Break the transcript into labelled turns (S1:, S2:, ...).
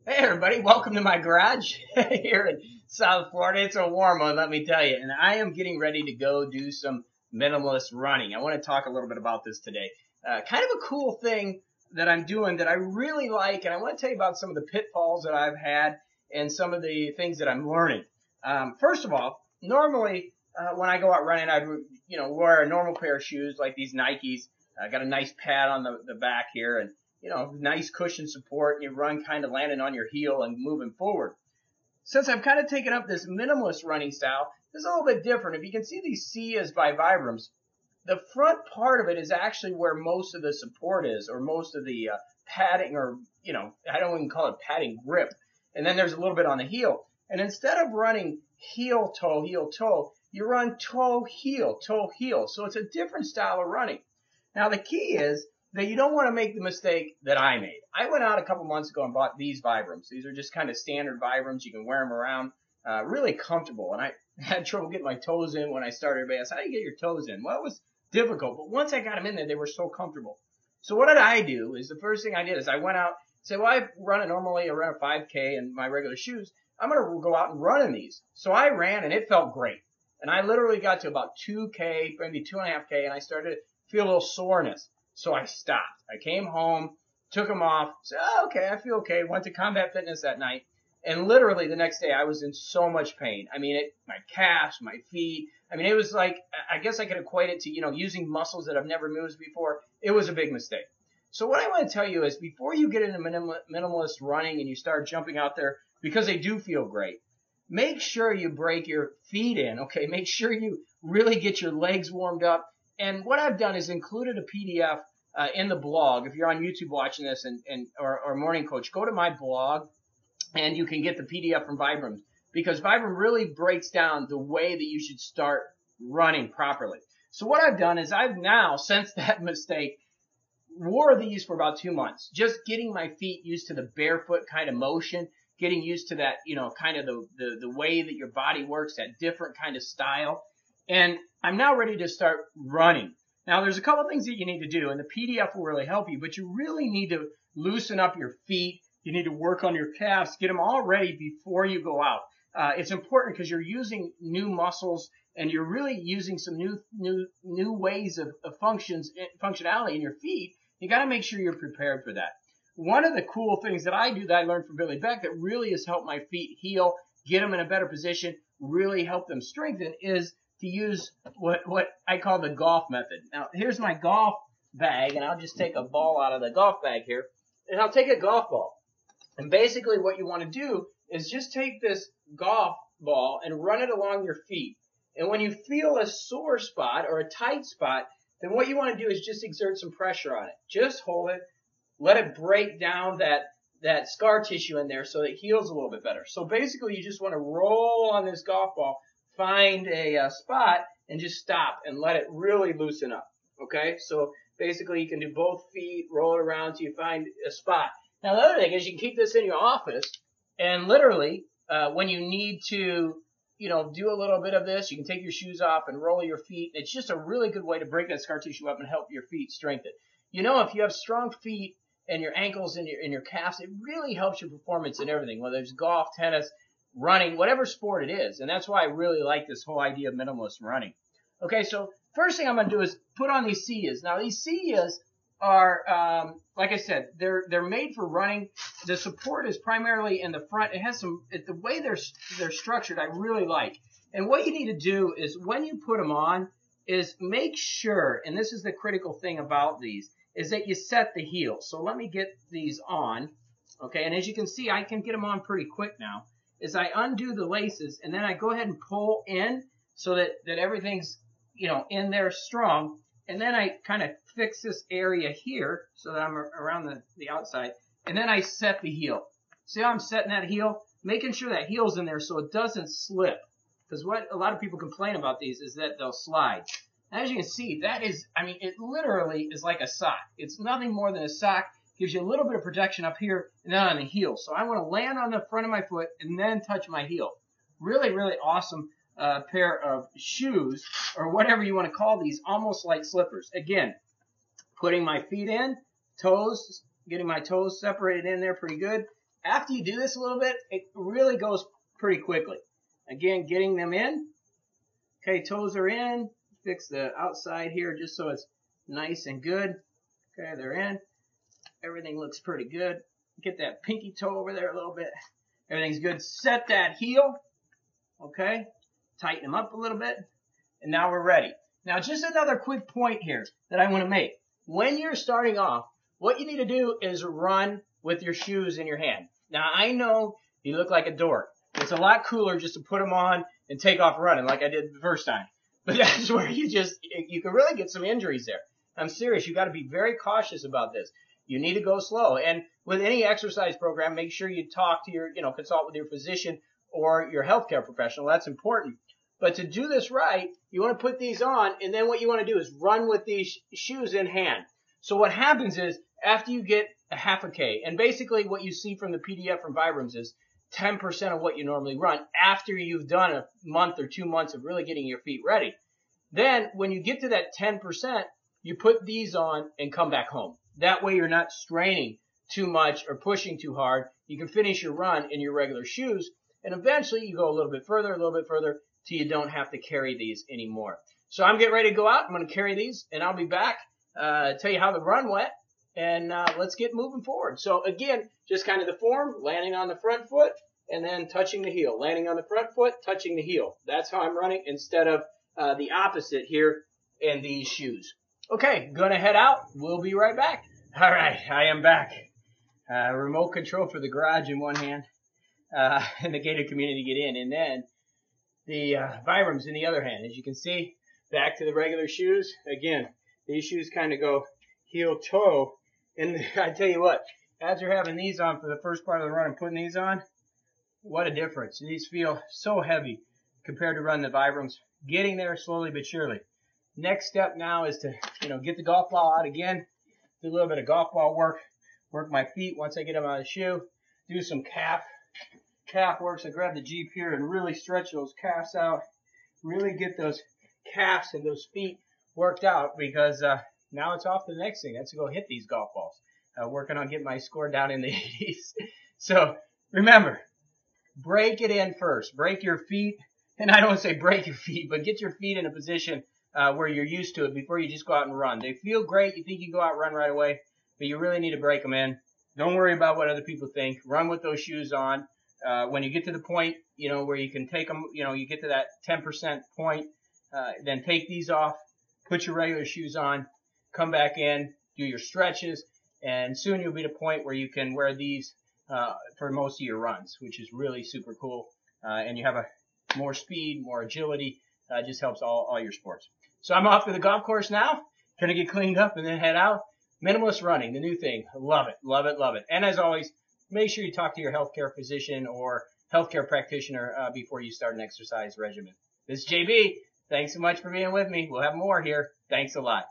S1: Hey everybody, welcome to my garage here in South Florida. It's a warm one, let me tell you, and I am getting ready to go do some minimalist running. I want to talk a little bit about this today. Kind of a cool thing that I'm doing that I really like, and I want to tell you about some of the pitfalls that I've had and some of the things that I'm learning. First of all, normally when I go out running, I'd wear a normal pair of shoes like these Nikes. I got a nice pad on the back here, and nice cushion support, and you run kind of landing on your heel and moving forward. Since I've kind of taken up this minimalist running style, it's a little bit different. If you can see these SeeYas by Vibrams, the front part of it is actually where most of the support is, or most of the padding, or, I don't even call it padding, grip. And then there's a little bit on the heel. And instead of running heel, toe, you run toe, heel. So it's a different style of running. Now the key is that you don't want to make the mistake that I made. I went out a couple months ago and bought these Vibrams. These are just kind of standard Vibrams. You can wear them around, really comfortable. And I had trouble getting my toes in when I started. Everybody asked, how do you get your toes in? Well, it was difficult, but once I got them in there, they were so comfortable. So what did I do? Is the first thing I did is I went out, said, well, I run it normally around 5K in my regular shoes. I'm going to go out and run in these. So I ran, and it felt great. And I literally got to about 2K, maybe 2.5K, and I started to feel a little soreness. So I stopped. I came home, took them off, said, oh, okay, I feel okay. Went to Combat Fitness that night. And literally the next day I was in so much pain. I mean, my calves, my feet. I mean, it was like, I guess I could equate it to, using muscles that I've never used before. It was a big mistake. So what I want to tell you is before you get into minimalist running and you start jumping out there, because they do feel great, make sure you break your feet in, okay? Make sure you really get your legs warmed up. And what I've done is included a PDF in the blog. If you're on YouTube watching this or MorningCoach, go to my blog and you can get the PDF from Vibrams, because Vibram really breaks down the way that you should start running properly. So what I've done is I've now, since that mistake, wore these for about 2 months, just getting my feet used to the barefoot kind of motion, getting used to that, kind of the way that your body works, that different kind of style. And I'm now ready to start running. Now, there's a couple things that you need to do, and the PDF will really help you, but you really need to loosen up your feet. You need to work on your calves, get them all ready before you go out. It's important because you're using new muscles, and you're really using some new ways of functionality in your feet. You got to make sure you're prepared for that. One of the cool things that I do that I learned from Billy Beck that really has helped my feet heal, get them in a better position, really help them strengthen, is to use what I call the golf method. Now, here's my golf bag, and I'll just take a ball out of the golf bag here, and I'll take a golf ball. And basically what you want to do is just take this golf ball and run it along your feet. And when you feel a sore spot or a tight spot, then what you want to do is just exert some pressure on it. Just hold it, let it break down that scar tissue in there so it heals a little bit better. So basically you just want to roll on this golf ball, find a spot, and just stop and let it really loosen up. Okay, so basically you can do both feet, roll it around till you find a spot. Now the other thing is you can keep this in your office, and literally when you need to do a little bit of this, you can take your shoes off and roll your feet. It's just a really good way to break that scar tissue up and help your feet strengthen. If you have strong feet and your ankles and your calves, it really helps your performance in everything, whether it's golf, tennis, running, whatever sport it is. And that's why I really like this whole idea of minimalist running. Okay, so first thing I'm going to do is put on these SeeYas. Now, these SeeYas are, like I said, they're made for running. The support is primarily in the front. It has the way they're structured, I really like. And what you need to do is when you put them on is make sure, and this is the critical thing about these, is that you set the heel. So let me get these on. Okay, and as you can see, I can get them on pretty quick now. Is I undo the laces, and then I go ahead and pull in so that everything's, in there strong. And then I kind of fix this area here so that I'm around the outside. And then I set the heel. See how I'm setting that heel? Making sure that heel's in there so it doesn't slip. Because what a lot of people complain about these is that they'll slide. As you can see, it literally is like a sock. It's nothing more than a sock. Gives you a little bit of protection up here and then on the heel. So I want to land on the front of my foot and then touch my heel. Really, really awesome pair of shoes, or whatever you want to call these, almost like slippers. Again, putting my feet in, toes, getting my toes separated in there pretty good, after you do this a little bit, it really goes pretty quickly. Again, getting them in. Okay, toes are in. Fix the outside here just so it's nice and good. Okay, they're in. Everything looks pretty good. Get that pinky toe over there a little bit. Everything's good. Set that heel. Okay, tighten them up a little bit. And now we're ready. Now, just another quick point here that I want to make. When you're starting off, what you need to do is run with your shoes in your hand. Now, I know you look like a dork. It's a lot cooler just to put them on and take off running like I did the first time. But that's where you can really get some injuries there. I'm serious. You got to be very cautious about this. You need to go slow. And with any exercise program, make sure you talk to your, consult with your physician or your healthcare professional. That's important. But to do this right, you want to put these on, and then what you want to do is run with these shoes in hand. So what happens is, after you get a half a K, and basically what you see from the PDF from Vibrams is 10% of what you normally run after you've done a month or 2 months of really getting your feet ready. Then when you get to that 10%, you put these on and come back home. That way you're not straining too much or pushing too hard. You can finish your run in your regular shoes, and eventually you go a little bit further, till you don't have to carry these anymore. So I'm getting ready to go out. I'm going to carry these, and I'll be back, tell you how the run went, and let's get moving forward. So again, just kind of the form, landing on the front foot, and then touching the heel. Landing on the front foot, touching the heel. That's how I'm running instead of the opposite here in these shoes. Okay, gonna head out. We'll be right back. All right, I am back. Remote control for the garage in one hand, and the gated community to get in, and then the Vibrams in the other hand. As you can see, back to the regular shoes. Again, these shoes kind of go heel-toe. And I tell you what, as you're having these on for the first part of the run and putting these on, what a difference. These feel so heavy compared to running the Vibrams. Getting there slowly but surely. Next step now is to, get the golf ball out again, do a little bit of golf ball work my feet once I get them out of the shoe, do some calf work. So grab the Jeep here and really stretch those calves out, really get those calves and those feet worked out, because now it's off to the next thing. That's to go hit these golf balls. Working on getting my score down in the 80s. So remember, break it in first. Break your feet. And I don't want to say break your feet, but get your feet in a position where you're used to it before you just go out and run. They feel great. You think you go out and run right away, but you really need to break them in. Don't worry about what other people think. Run with those shoes on. When you get to the point, where you can take them, you get to that 10% point, then take these off, put your regular shoes on, come back in, do your stretches, and soon you'll be at a point where you can wear these for most of your runs, which is really super cool. And you have more speed, more agility. Just helps all your sports. So I'm off to the golf course now. Gonna get cleaned up and then head out. Minimalist running, the new thing. Love it, love it, love it. And as always, make sure you talk to your healthcare physician or healthcare practitioner before you start an exercise regimen. This is JB. Thanks so much for being with me. We'll have more here. Thanks a lot.